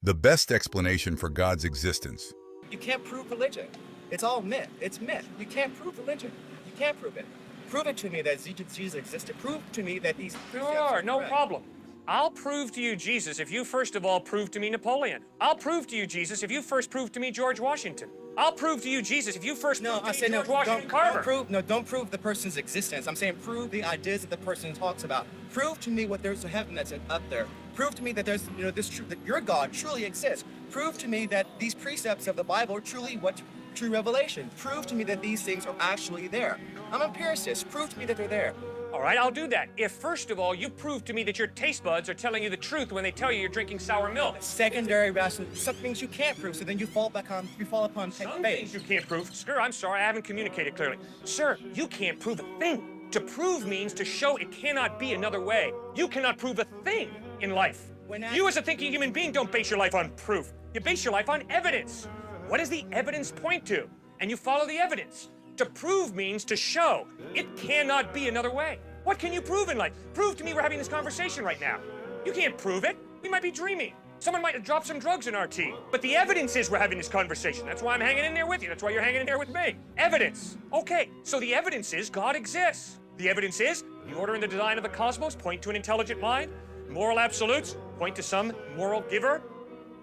The best explanation for God's existence. You can't prove religion. It's all myth. It's myth. You can't prove religion. You can't prove it. Prove it to me that Jesus existed. Prove to me that these precepts Sure, are no correct. problem. I'll prove to you Jesus if you first of all prove to me Napoleon. I'll prove to you Jesus if you first prove to me George Washington. I'll prove to you Jesus if you first No, prove I to say me no. George Washington Carver. Don't prove the person's existence. I'm saying prove the ideas that the person talks about. Prove to me what there's a heaven that's up there. Prove to me that there's, this truth, that your God truly exists. Prove to me that these precepts of the Bible are truly what true revelation. Prove to me that these things are actually there. I'm an empiricist. Prove to me that they're there. All right, I'll do that. If first of all you prove to me that your taste buds are telling you the truth when they tell you you're drinking sour milk. Secondary rational, some things you can't prove, so then you fall upon Some faith. things you can't prove. Sir, I'm sorry, I haven't communicated clearly. Sir, you can't prove a thing. To prove means to show it cannot be another way. You cannot prove a thing in life. You as a thinking human being don't base your life on proof. You base your life on evidence. What does the evidence point to? And you follow the evidence. To prove means to show. It cannot be another way. What can you prove in life? Prove to me we're having this conversation right now. You can't prove it. We might be dreaming. Someone might have dropped some drugs in our tea. But the evidence is we're having this conversation. That's why I'm hanging in there with you. That's why you're hanging in there with me. Evidence. Okay, so the evidence is God exists. The evidence is the order and the design of the cosmos point to an intelligent mind. Moral absolutes point to some moral giver,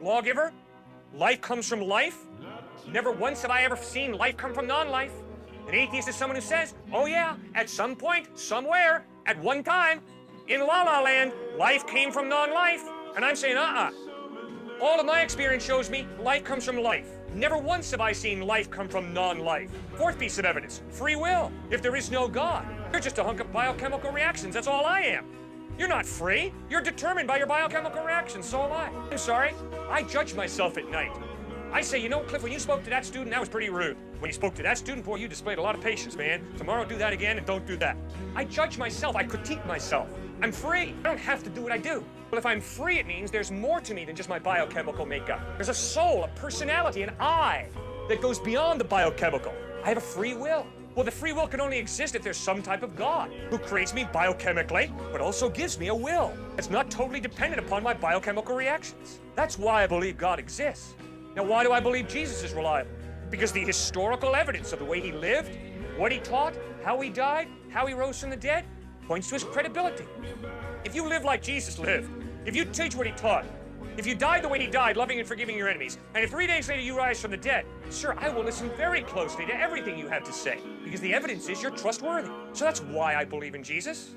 lawgiver. Life comes from life. Never once have I ever seen life come from non-life. An atheist is someone who says, oh yeah, at some point, somewhere, at one time, in La La Land, life came from non-life. And I'm saying, All of my experience shows me life comes from life. Never once have I seen life come from non-life. Fourth piece of evidence, free will. If there is no God, you're just a hunk of biochemical reactions. That's all I am. You're not free. You're determined by your biochemical reactions. So am I. I'm sorry. I judge myself at night. I say, you know, Cliff, when you spoke to that student, that was pretty rude. When you spoke to that student, boy, you displayed a lot of patience, man. Tomorrow, do that again and don't do that. I judge myself. I critique myself. I'm free. I don't have to do what I do. Well, if I'm free, it means there's more to me than just my biochemical makeup. There's a soul, a personality, an I that goes beyond the biochemical. I have a free will. Well, the free will can only exist if there's some type of God who creates me biochemically, but also gives me a will. It's not totally dependent upon my biochemical reactions. That's why I believe God exists. Now, why do I believe Jesus is reliable? Because the historical evidence of the way he lived, what he taught, how he died, how he rose from the dead, points to his credibility. If you live like Jesus lived, if you teach what he taught, if you died the way he died, loving and forgiving your enemies, and if 3 days later you rise from the dead, sir, I will listen very closely to everything you have to say, because the evidence is you're trustworthy. So that's why I believe in Jesus.